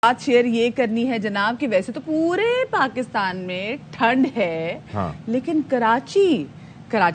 بات شیئر یہ کرنی ہے جناب کہ ویسے تو پورے پاکستان میں ٹھنڈ ہے لیکن کراچی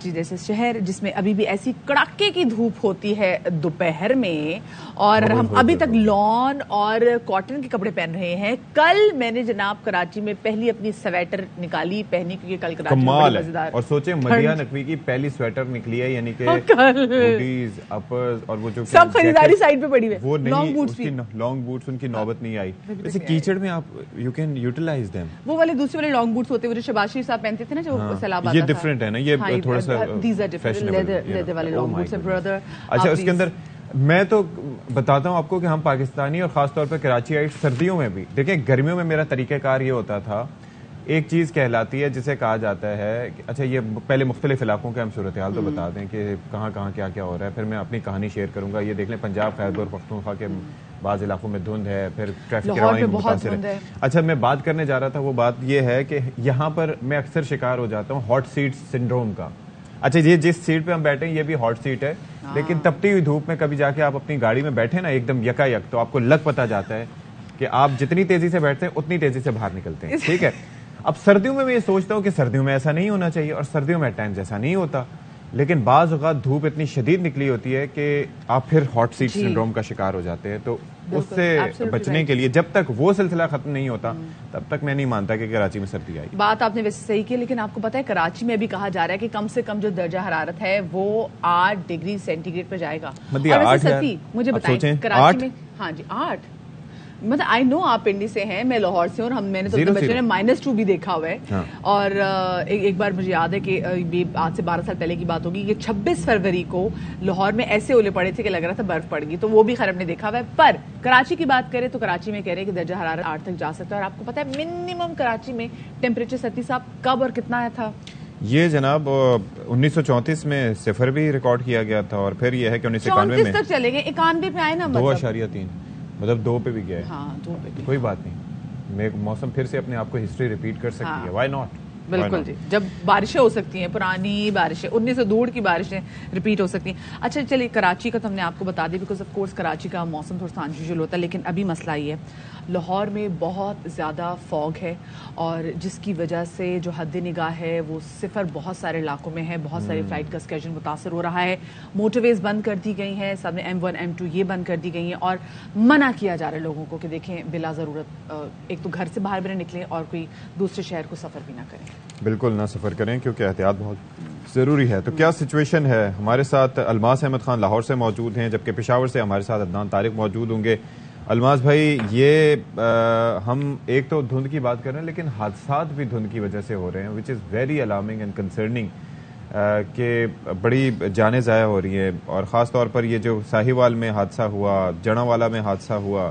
جیسے شہر جس میں ابھی بھی ایسی کڑاکے کی دھوپ ہوتی ہے دوپہر میں اور ہم ابھی تک لون اور کاٹن کے کپڑے پہن رہے ہیں. کل میں نے جناب کراچی میں پہلی اپنی سویٹر نکالی پہنی کیونکہ کل کراچی میں بڑی مزیدار اور سوچیں مدیہ نقوی کی پہلی سویٹر نکلی ہے یعنی کہ ہوڈیز اپرز اور وہ جو سب خریداری سائٹ پہ پڑی ہوئی وہ لانگ بوٹس ان کی نوبت نہیں آئی. ویسے کیچڑ میں آپ یو کین یوٹیلائز دیم. وہ والے دوسرے والے لانگ بوٹس ہوتے ہیں جو شہباز شریف صاحب پہنتے تھے نا جو سیلاب آتا تھا. یہ ڈفرنٹ ہے نا, یہ تھوڑا سا لیدر والے لانگ بوٹس ہیں برادر. اچھا اس کے اندر میں تو بتاتا ہوں آپ کو کہ ہم پاکستانی اور خاص طور پہ کراچی آئٹ سردیوں میں بھی دیکھیں, گرمیوں میں میرا طریقہ کار یہ ہوتا تھا, ایک چیز کہلاتی ہے جسے کہا جاتا ہے اچھا یہ پہلے مختلف علاقوں کے ہم صورتحال تو بتا دیں کہ کہاں کہاں کیا کیا ہو رہا ہے, پھر میں اپنی کہانی شیئر کروں گا. یہ دیکھ لیں پنجاب خیبر پختونخوا کے بعض علاقوں میں دھند ہے, پھر ٹریفک روانی متاثر ہے. اچھا میں بات کرنے جا رہا تھا, وہ بات یہ ہے کہ یہاں پر میں اکثر شکار ہو جاتا ہوں ہاٹ سیٹ سنڈروم کا. اچھا یہ جس سیٹ پہ ہم بیٹھے ہیں یہ بھی ہاٹ سیٹ ہے, لیکن تپتی ہوئی دھوپ میں کبھی جا کے آپ اپنی گاڑی میں بیٹھے نا ایک دم یکا یک, تو آپ کو لگ پتا جاتا ہے کہ آپ جتنی تیزی سے بیٹھتے ہیں اتنی تیزی سے باہر نکلتے ہیں. ٹھیک ہے, اب سردیوں میں یہ سوچتا ہوں کہ سردیوں میں ایسا نہیں ہونا چاہیے اور سردیوں میں ٹائم ایسا نہیں ہوتا, لیکن بعض اوقات دھوپ اتنی شدید نکلی ہوتی ہے کہ آپ پھر ہاٹ سیٹ سنڈروم کا شکار ہو جاتے ہیں. تو اس سے بچنے کے لیے جب تک وہ سلسلہ ختم نہیں ہوتا تب تک میں نہیں مانتا کہ کراچی میں سردی آئی. بات آپ نے ویسے صحیح کی, لیکن آپ کو پتا ہے کراچی میں بھی کہا جا رہا ہے کہ کم سے کم جو درجہ حرارت ہے وہ 8 ڈگری سینٹی گریڈ پہ جائے گا. مجھے بتائیں کراچی میں, ہاں جی 8, مطلب آئی نو آپ پنڈی سے ہیں, میں لاہور سے ہوں, اور میں نے تو اپنے بچوں نے -2 بھی دیکھا ہوا ہے. اور ایک بار مجھے یاد ہے کہ آج سے 12 سال پہلے کی بات ہوگی کہ 26 فروری کو لاہور میں ایسے اولے پڑے تھے کہ لگ رہا تھا برف پڑ گئی, تو وہ بھی خیر ہم نے دیکھا ہوا ہے. پر کراچی کی بات کریں تو کراچی میں کہہ رہے ہیں کہ درجہ حرارت 8 تک جا سکتا ہے. اور آپ کو پتا ہے منیمم کراچی میں ٹیمپریچر ستی صاحب کب اور کتنا آیا تھا؟ یہ جناب 1934 میں 0 بھی ریکارڈ کیا گیا تھا, اور پھر یہ ہے کہ 1991 میں تک چلے گئے, 91 پہ آئے نا, 2.3 مطلب 2 پہ بھی گیا ہے. ہاں 2 پہ کوئی بات نہیں, میں موسم پھر سے اپنے آپ کو ہسٹری ریپیٹ کر سکتی ہے, وائی ناٹ. بالکل جی, جب بارشیں ہو سکتی ہیں, پرانی بارشیں 1902 کی بارشیں ریپیٹ ہو سکتی ہیں. اچھا چلیے کراچی کا تو ہم نے آپ کو بتا دی بیکاز آف کورس کراچی کا موسم تھوڑا سا انیوژل ہوتا ہے, لیکن ابھی مسئلہ یہ ہے لاہور میں بہت زیادہ فوگ ہے, اور جس کی وجہ سے جو حد نگاہ ہے وہ 0 بہت سارے علاقوں میں ہے. بہت ساری فلائٹ کا اسکیجول متاثر ہو رہا ہے, موٹر ویز بند کر دی گئی ہیں, سب نے M1 M2 یہ بند کر دی گئی ہیں, اور منع کیا جا رہا ہے لوگوں کو کہ دیکھیں بلا ضرورت ایک تو گھر سے باہر بھی نہ نکلیں اور کوئی دوسرے شہر کو سفر بھی نہ کریں. بالکل نہ سفر کریں کیونکہ احتیاط بہت ضروری ہے. تو کیا سچویشن ہے؟ ہمارے ساتھ الماس احمد خان لاہور سے موجود ہیں, جبکہ پشاور سے ہمارے ساتھ عدنان طارق موجود ہوں گے. الماس بھائی, یہ ہم ایک تو دھند کی بات کر رہے ہیں لیکن حادثات بھی دھند کی وجہ سے ہو رہے ہیں, which is very alarming and concerning, کہ بڑی جانیں ضائع ہو رہی ہیں. اور خاص طور پر یہ جو ساہیوال میں حادثہ ہوا, جڑاوالا میں حادثہ ہوا,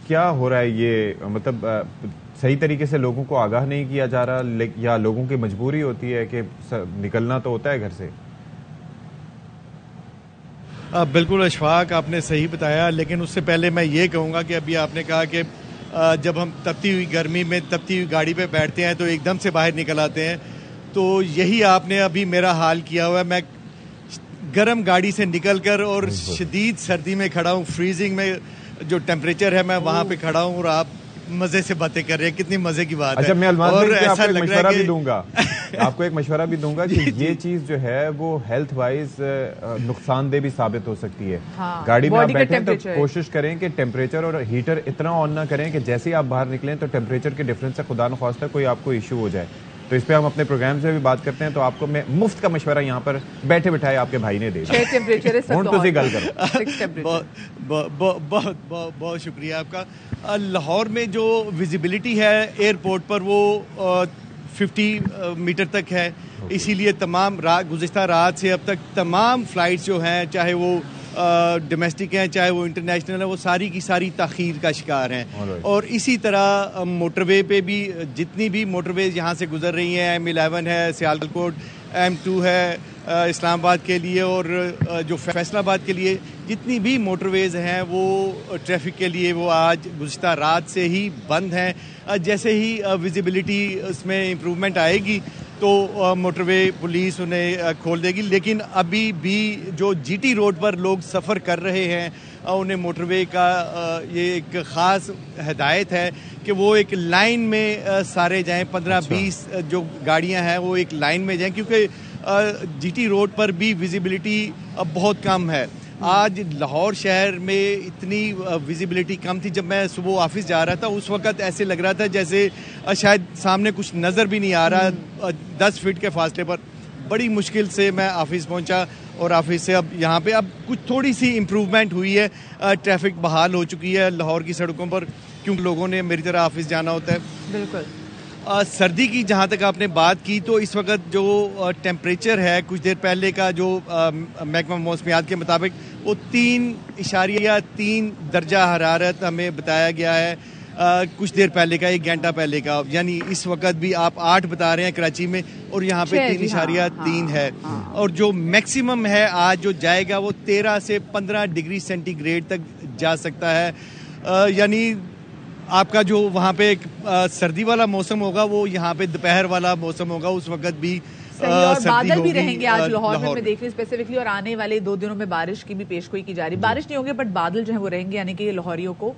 کیا ہو رہا ہے یہ؟ مطلب صحیح طریقے سے لوگوں کو آگاہ نہیں کیا جا رہا, یا لوگوں کی مجبوری ہوتی ہے کہ نکلنا تو ہوتا ہے گھر سے؟ بالکل اشفاق, آپ نے صحیح بتایا, لیکن اس سے پہلے میں یہ کہوں گا کہ ابھی آپ نے کہا کہ جب ہم تپتی ہوئی گرمی میں تپتی ہوئی گاڑی پہ بیٹھتے ہیں تو ایک دم سے باہر نکل آتے ہیں, تو یہی آپ نے ابھی میرا حال کیا ہوا ہے. میں گرم گاڑی سے نکل کر اور شدید سردی میں کھڑا ہوں, فریزنگ میں جو ٹیمپریچر ہے میں وہاں پہ کھڑا ہوں, اور آپ مزے سے باتیں کر رہے ہیں, کتنی مزے کی بات ہے. اچھا میں الماس بھائی آپ کو ایک مشورہ بھی دوں گا, آپ کو ایک مشورہ بھی دوں گا کہ یہ چیز جو ہے وہ ہیلتھ وائز نقصان دہ بھی ثابت ہو سکتی ہے. گاڑی میں آپ بیٹھیں تو کوشش کریں کہ ٹیمپریچر اور ہیٹر اتنا آن نہ کریں کہ جیسے ہی آپ باہر نکلیں تو ٹیمپریچر کے ڈفرینس سے خدا نخواستہ کوئی آپ کو ایشو ہو جائے. تو اس پہ ہم اپنے پروگرام سے بھی بات کرتے ہیں, تو آپ کو میں مفت کا مشورہ یہاں پر بیٹھے بٹھائے آپ کے بھائی نے دے دیا. بہت شکریہ آپ کا. لاہور میں جو ویزیبلٹی ہے ایئرپورٹ پر وہ 50 میٹر تک ہے, اسی لیے تمام گزشتہ رات سے اب تک تمام فلائٹس جو ہیں, چاہے وہ ڈومیسٹک ہیں چاہے وہ انٹرنیشنل ہیں, وہ ساری کی ساری تاخیر کا شکار ہیں. اور اسی طرح موٹر وے پہ بھی جتنی بھی موٹر ویز یہاں سے گزر رہی ہیں, M11 ہے سیالکوٹ, M2 ہے اسلام آباد کے لیے, اور جو فیصل آباد کے لیے جتنی بھی موٹر ویز ہیں وہ ٹریفک کے لیے وہ آج گزشتہ رات سے ہی بند ہیں. جیسے ہی ویزیبلٹی اس میں امپرومنٹ آئے گی تو موٹر وے پولیس انہیں کھول دے گی. لیکن ابھی بھی جو GT روڈ پر لوگ سفر کر رہے ہیں انہیں موٹر وے کا یہ ایک خاص ہدایت ہے کہ وہ ایک لائن میں سارے جائیں, 15-20 جو گاڑیاں ہیں وہ ایک لائن میں جائیں, کیونکہ جی ٹی روڈ پر بھی ویزیبلٹی بہت کم ہے. آج لاہور شہر میں اتنی ویزیبلٹی کم تھی, جب میں صبح آفس جا رہا تھا اس وقت ایسے لگ رہا تھا جیسے شاید سامنے کچھ نظر بھی نہیں آ رہا. 10 فٹ کے فاصلے پر بڑی مشکل سے میں آفس پہنچا, اور آفس سے اب یہاں پہ اب کچھ تھوڑی سی امپروومنٹ ہوئی ہے, ٹریفک بحال ہو چکی ہے لاہور کی سڑکوں پر, کیونکہ لوگوں نے میری طرح آفس جانا ہوتا ہے. بالکل. سردی کی جہاں تک آپ نے بات کی, تو اس وقت جو ٹیمپریچر ہے کچھ دیر پہلے کا جو محکمہ موسمیات کے مطابق وہ 3.3 درجہ حرارت ہمیں بتایا گیا ہے کچھ دیر پہلے کا, 1 گھنٹہ پہلے کا. یعنی اس وقت بھی آپ 8 بتا رہے ہیں کراچی میں, اور یہاں پہ 3.3 ہے. اور جو میکسیمم ہے آج جو جائے گا وہ 13 سے 15 ڈگری سینٹی گریڈ تک جا سکتا ہے. یعنی آپ کا جو وہاں پہ ایک سردی والا موسم ہوگا وہ یہاں پہ دوپہر والا موسم ہوگا, اس وقت بھی بادل بھی رہیں گے آج لاہور میں دیکھ رہے اسپیسیفکلی, اور آنے والے 2 دنوں میں بارش کی بھی پیش گوئی کی جا رہی. بارش نہیں ہوگی بٹ بادل جو ہیں وہ رہیں گے, یعنی کہ یہ لاہوریوں کو.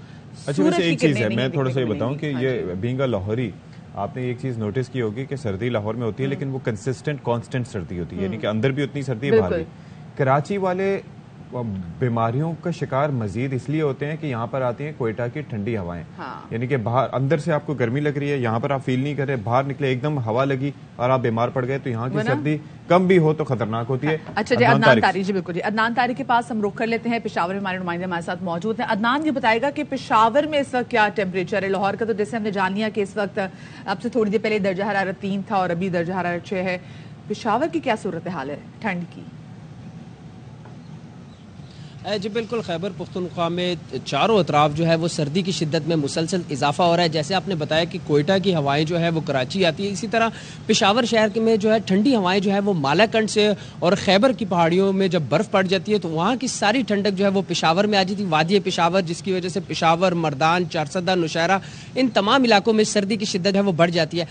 اچھا ویسے ایک چیز ہے, میں تھوڑا سا یہ بتاؤں کہ یہ بینگ اے لاہوری, آپ نے ایک چیز نوٹس کی ہوگی کہ سردی لاہور میں ہوتی ہے لیکن وہ کنسسٹنٹ کانسٹنٹ سردی ہوتی ہے, یعنی کہ اندر بھی اتنی سردی ہے باہر بھی. کراچی والے بیماریوں کا شکار مزید اس لیے ہوتے ہیں کہ یہاں پر آتی ہیں کوئٹہ کی ٹھنڈی ہوائیں, یعنی کہ باہر اندر سے آپ کو گرمی لگ رہی ہے, یہاں پر آپ فیل نہیں کر رہے, باہر نکلے ایک دم ہوا لگی اور آپ بیمار پڑ گئے, تو یہاں کی سردی کم بھی ہو تو خطرناک ہوتی ہے. اچھا جی, عدنان طارق جی بالکل جی, عدنان طارق کے پاس ہم رخ کر لیتے ہیں. پشاور میں ہمارے نمائندے ہمارے ساتھ موجود ہیں. عدنان یہ بتائے گا کہ پشاور میں اس وقت کیا ٹیمپریچر ہے. لاہور کا تو جیسے ہم نے جان لیا کہ اس وقت اب سے تھوڑی دیر پہلے درجہ حرارت 3 تھا اور ابھی درجہ حرارت 6 ہے. پشاور کی کیا صورتحال ہے ٹھنڈ کی؟ جی بالکل, خیبر پختونخوا میں چاروں اطراف جو ہے وہ سردی کی شدت میں مسلسل اضافہ ہو رہا ہے. جیسے آپ نے بتایا کہ کوئٹہ کی ہوائیں جو ہے وہ کراچی آتی ہے, اسی طرح پشاور شہر میں جو ہے ٹھنڈی ہوائیں جو ہے وہ مالاکنڈ سے اور خیبر کی پہاڑیوں میں جب برف پڑ جاتی ہے تو وہاں کی ساری ٹھنڈک جو ہے وہ پشاور میں آ جاتی ہے. وادی پشاور, جس کی وجہ سے پشاور, مردان, چارسدہ, نوشہرہ, ان تمام علاقوں میں سردی کی شدت ہے وہ بڑھ جاتی ہے.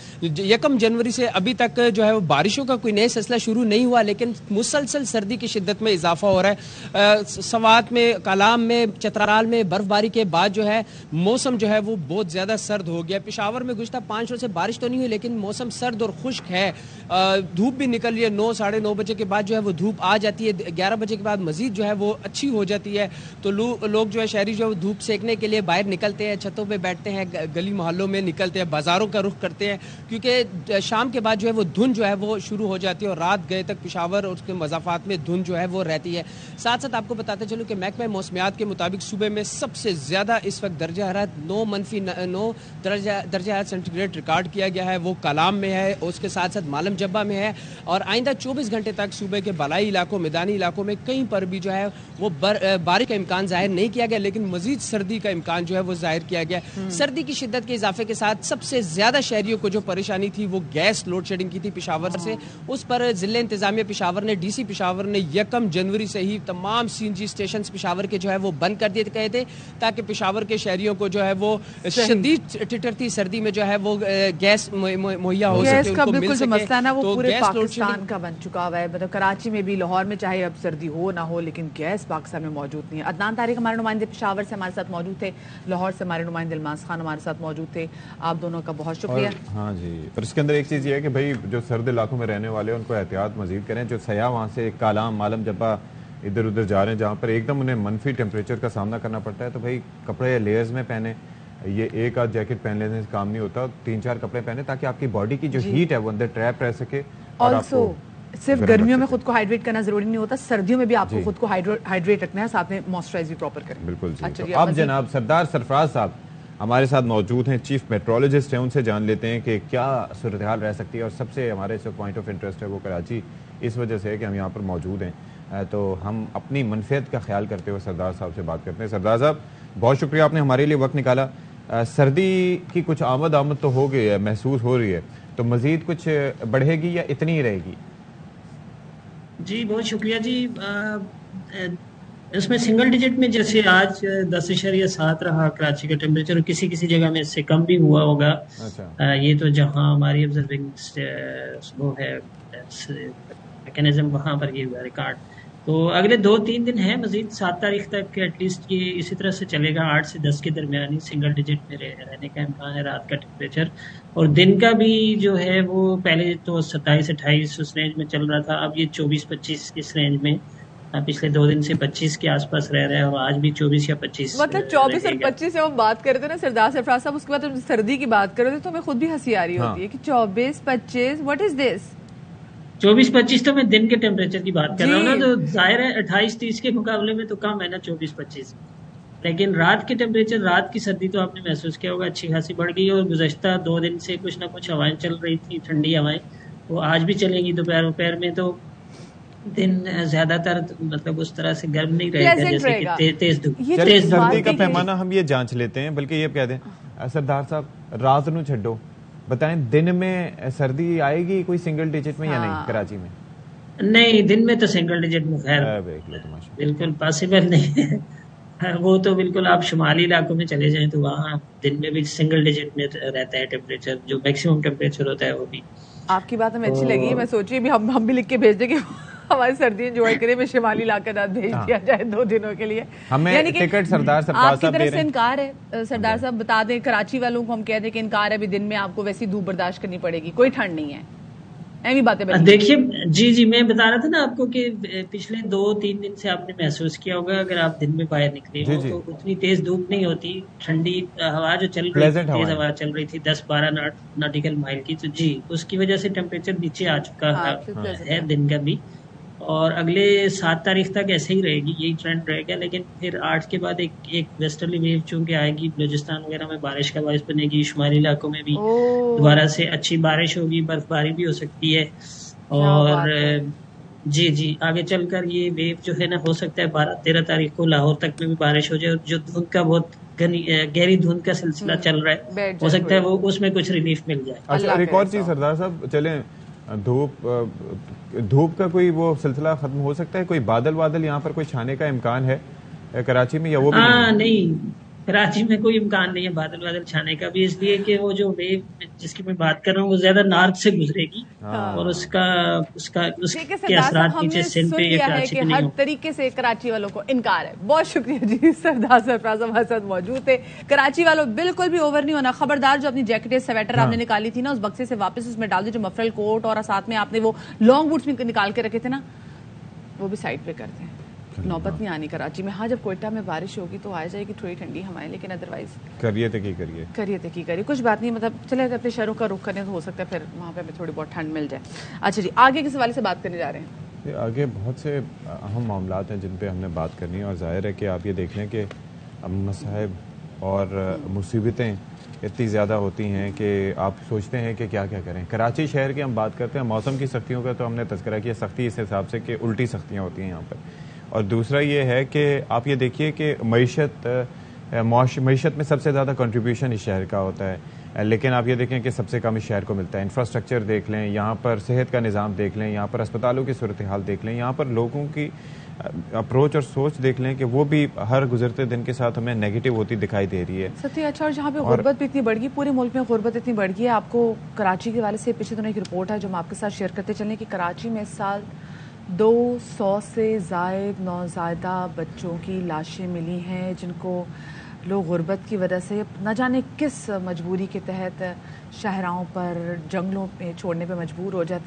1 جنوری سے ابھی تک جو ہے وہ بارشوں کا کوئی نیا سلسلہ شروع نہیں ہوا, لیکن مسلسل سردی کی شدت میں اضافہ ہو رہا ہے. سوات میں, کالام میں, چترال میں برف باری کے بعد جو ہے موسم جو ہے وہ بہت زیادہ سرد ہو گیا. پشاور میں گزشتہ 5 روز سے بارش تو نہیں ہوئی لیکن موسم سرد اور خشک ہے. دھوپ بھی نکل رہی ہے, 9 ساڑھے 9 بجے کے بعد جو ہے وہ دھوپ آ جاتی ہے, 11 بجے کے بعد مزید جو ہے وہ اچھی ہو جاتی ہے. تو لوگ جو ہے شہری جو ہے وہ دھوپ سیکنے کے لیے باہر نکلتے ہیں, چھتوں پہ بیٹھتے ہیں, گلی محلوں میں نکلتے ہیں, بازاروں کا رخ کرتے ہیں, کیونکہ شام کے بعد جو ہے وہ دھند جو ہے وہ شروع ہو جاتی ہے اور رات گئے تک پشاور اور اس کے مضافات میں دھند جو ہے وہ رہتی ہے. ساتھ ساتھ آپ کو بتاتے چلوں کہ محکمہ موسمیات کے مطابق صوبے میں سب سے زیادہ اس وقت درجہ حرارت 9 درجہ حرارت سینٹی گریڈ ریکارڈ کیا گیا ہے, وہ کالام میں ہے, اس کے ساتھ ساتھ مالم جبہ میں ہے. اور آئندہ 24 گھنٹے تک صوبے کے بالائی علاقوں, میدانی علاقوں میں کہیں پر بھی جو ہے وہ بارش کا امکان ظاہر نہیں کیا گیا, لیکن مزید سردی کا امکان جو ہے وہ ظاہر کیا گیا. سردی کی شدت کے اضافے کے ساتھ سب سے زیادہ شہریوں کو جو پریشانی تھی وہ گیس لوڈ شیڈنگ کی تھی پشاور سے. اس پر ضلع انتظامیہ پشاور نے, ڈی سی پشاور نے 1 جنوری سے ہی تمام CNG اسٹیشنز پشاور کے جو ہے وہ بند کر دیے گئے تھے, تاکہ پشاور کے شہریوں کو جو ہے وہ شدید ٹٹرتی سردی میں جو ہے وہ گیس مہیا ہو سکے. گیس کا بالکل جو مسئلہ ہے نا وہ پورے پاکستان کا بن چکا ہوا ہے. مطلب کراچی میں بھی, لاہور میں چاہے اب سردی ہو نہ ہو لیکن گیس پاکستان میں موجود نہیں ہے. عدنان طارق ہمارے نمائندے پشاور سے ہمارے ساتھ موجود تھے, لاہور سے ہمارے نمائندے الماس خان ہمارے ساتھ موجود تھے. آپ دونوں کا بہت شکریہ. ہاں جی, اور اس کے اندر ایک چیز یہ ہے کہ بھائی جو سرد علاقوں میں رہنے والے ہیں ان کو احتیاط مزید کریں. جو سیاح وہاں سے کالام, مالم جبہ ادھر ادھر جا رہے ہیں جہاں پر ایک دم انہیں منفی ٹیمپریچر کا سامنا کرنا پڑتا ہے, تو بھائی کپڑے لیئرز میں پہنے. یہ ایک آدھ جیکٹ پہن لینے سے کام نہیں ہوتا, 3-4 کپڑے پہنے تاکہ آپ کی باڈی کی جو ہیٹ ہے وہ اندر ٹریپ رہ سکے. اور صرف گرمیوں میں خود کو ہائیڈریٹ کرنا ضروری نہیں ہوتا, سردیوں میں بھی آپ کو خود کو ہائیڈریٹ رکھنا ہے, ساتھ میں موئسچرائز بھی پراپر کریں. بالکل جی. اب جناب سردار سرفراز صاحب ہمارے ساتھ موجود ہیں, چیف میٹرولوجسٹ ہیں, ان سے جان لیتے ہیں کہ کیا صورتحال رہ سکتی ہے. اور سب سے ہمارے جو پوائنٹ آف انٹرسٹ ہے وہ کراچی اس وجہ سے ہے کہ ہم یہاں پر موجود ہیں, تو ہم اپنی منفیت کا خیال کرتے ہوئے سردار صاحب سے بات کرتے ہیں. سردار صاحب بہت شکریہ, آپ نے ہمارے لیے وقت نکالا. سردی کی کچھ آمد تو ہو گئی ہے, محسوس ہو رہی ہے, تو مزید کچھ بڑھے گی یا اتنی ہی رہے گی؟ جی بہت شکریہ جی. اس میں سنگل ڈیجٹ میں جیسے آج 10.7 رہا کراچی کا ٹیمپریچر, کسی کسی جگہ میں اس سے کم بھی ہوا ہوگا. یہ تو جہاں ہماری آبزرونگ وہ ہے میکینزم وہاں پر یہ ہوا ریکارڈ. تو اگلے 2-3 دن ہے مزید، 7 تاریخ تک ایٹ لیسٹ یہ اسی طرح سے چلے گا، 8 سے 10 کے درمیانی سنگل ڈیجٹ میں رہنے کا امکان ہے رات کا ٹیمپریچر. اور دن کا بھی جو ہے وہ پہلے تو 27-28 اس رینج میں چل رہا تھا، اب یہ 24-25 اس رینج میں پچھلے 2 دن سے 25 کے آس پاس رہ رہا ہے، اور آج بھی 24 یا 25. مطلب 24 اور 25 سے ہم بات کر رہے تھے نا سردار سرفراز صاحب، اس کے بعد ہم سردی کی بات کر رہے تھے تو ہمیں خود بھی ہنسی آ رہی ہوتی ہے کہ 24-25 واٹ از دس. 24-25 تو میں دن کے ٹیمپریچر کی بات کر رہا ہوں نا، تو ظاہر ہے 28-30 کے مقابلے میں تو کم ہے نا 24-25. لیکن رات کے ٹیمپریچر، رات کی سردی تو آپ نے محسوس کیا ہوگا اچھی خاصی بڑھ گئی، اور گزشتہ 2 دن سے کچھ نہ کچھ ہوائیں چل رہی تھی، ٹھنڈی ہوائیں، وہ آج بھی چلیں گی. دوپہر میں تو دن زیادہ تر مطلب اس طرح سے گرم نہیں رہے گا جیسے کہ تیز دھوپ. سردی کا پیمانہ ہم یہ جانچ لیتے ہیں، بلکہ یہ کہہ دیں سردار صاحب رات نو چھڈو، بتائیں دن میں سردی آئے گی کوئی سنگل ڈیجٹ میں یا نہیں کراچی میں؟ نہیں، دن میں تو سنگل ڈیجٹ میں خیر بالکل پاسبل نہیں ہے. وہ تو بالکل آپ شمالی علاقوں میں چلے جائیں تو وہاں دن میں بھی سنگل ڈیجٹ میں رہتا ہے ٹیمپریچر، جو میکسیمم ٹیمپریچر ہوتا ہے وہ بھی. آپ کی بات ہمیں اچھی لگی، میں سوچی بھی ہم بھی لکھ کے بھیج دیں کہ ہماری سردی انجوائے کریں، میں شمالی علاقہ جات بھیج دیا جائے 2 دنوں کے لیے. یعنی ٹکٹ سردار صاحب آپ کی طرف سے انکار ہے سردار صاحب؟ بتا دیں کراچی والوں کو ہم کہہ دیں کہ انکار ہے، ابھی دن میں آپ کو ویسی دھوپ برداشت کرنی پڑے گی، کوئی ٹھنڈ نہیں ہے، ایسی باتیں. دیکھیے جی میں بتا رہا تھا نا آپ کو کہ پچھلے 2-3 دن سے آپ نے محسوس کیا ہوگا اگر آپ دن میں باہر نکلے ہو تو اتنی تیز دھوپ نہیں ہوتی، ٹھنڈی ہوا جو چل رہی تھی، تیز ہوا چل رہی تھی 10-12 ناٹیکل مائل کی، تو جی اس کی وجہ سے ٹیمپریچر نیچے آ چکا ہے دن کا بھی. اور اگلے 7 تاریخ تک ایسے ہی رہے گی، یہی ٹرینڈ رہے گا. لیکن پھر 8 کے بعد ایک ویسٹرلی ویو چونکہ آئے گی، بلوچستان وغیرہ میں بارش کا باعث بنے گی، شمالی علاقوں میں بھی دوبارہ سے اچھی بارش ہوگی، برف باری بھی ہو سکتی ہے. اور جی آگے چل کر یہ ویو جو ہے نا ہو سکتا ہے 12-13 تاریخ کو لاہور تک میں بھی بارش ہو جائے، اور جو دھند کا بہت گہری دھند کا سلسلہ چل رہا ہے ہو سکتا ہے وہ اس میں کچھ ریلیف مل جائے. اچھا ایک اور چیز سردار صاحب، چلیں دھوپ کا کوئی وہ سلسلہ ختم ہو سکتا ہے، کوئی بادل یہاں پر کوئی چھانے کا امکان ہے کراچی میں یا وہ بھی نہیں؟ کراچی میں کوئی امکان نہیں ہے بادل چھانے کا بھی، اس لیے کہ وہ جو ویو جس کی میں بات کر رہا ہوں وہ زیادہ نارتھ سے گزرے گی، اور اس کے اثرات نیچے سندھ پہ یا کراچی پہ نہیں ہوں. ہر طریقے سے کراچی والوں کو انکار ہے. بہت شکریہ جی، سردار سرفراز حسن موجود تھے. کراچی والوں بالکل بھی اوور نہیں ہونا، خبردار. جو اپنی جیکٹ سویٹر آپ نے نکالی تھی نا اس بکسے سے واپس اس میں ڈال دی، جو مفرل کوٹ اور ساتھ میں آپ نے وہ لانگ بوٹس بھی نکال کے رکھے تھے نا وہ بھی سائڈ پہ کر دیں. نوبت نہیں آنی کراچی میں. ہاں جب کوئٹہ میں بارش ہوگی تو آ جائے گی تھوڑی ٹھنڈی ہوائیں، لیکن ادروائز کریے کچھ بات نہیں. مطلب چلے اپنے شہروں کا رخ کریں تو ہو سکتا ہے پھر وہاں پہ ہمیں تھوڑی بہت ٹھنڈ مل جائے. اچھا جی، آگے کس حوالے سے بات کرنے جا رہے ہیں؟ آگے بہت سے اہم معاملات ہیں جن پہ ہم نے بات کرنی ہے، اور ظاہر ہے کہ آپ یہ دیکھ لیں کہ مصائب اور مصیبتیں اتنی زیادہ ہوتی ہیں کہ آپ سوچتے ہیں کہ کیا کریں. کراچی شہر کی ہم بات کرتے ہیں، موسم کی سختیوں کا تو ہم نے تذکرہ کیا، سختی اس حساب سے کہ الٹی سختیاں ہوتی ہیں یہاں پر. اور دوسرا یہ ہے کہ آپ یہ دیکھیے کہ معیشت میں سب سے زیادہ کنٹریبیوشن اس شہر کا ہوتا ہے، لیکن آپ یہ دیکھیں کہ سب سے کم اس شہر کو ملتا ہے. انفراسٹرکچر دیکھ لیں، یہاں پر صحت کا نظام دیکھ لیں، یہاں پر اسپتالوں کی صورتحال دیکھ لیں، یہاں پر لوگوں کی اپروچ اور سوچ دیکھ لیں کہ وہ بھی ہر گزرتے دن کے ساتھ ہمیں نیگیٹو ہوتی دکھائی دے رہی ہے. سچی. اچھا، اور جہاں پہ غربت بھی اتنی بڑھ گئی، پورے ملک میں غربت اتنی بڑھ گئی ہے. آپ کو کراچی کے والے سے پچھلے دنوں ایک رپورٹ ہے جو ہم آپ کے ساتھ شیئر کرتے چلیں کہ کراچی میں اس سال 200 سے زائد نوزائیدہ بچوں کی لاشیں ملی ہیں، جن کو لوگ غربت کی وجہ سے نہ جانے کس مجبوری کے تحت شہراؤں پر جنگلوں پہ چھوڑنے پہ مجبور ہو جاتے ہیں.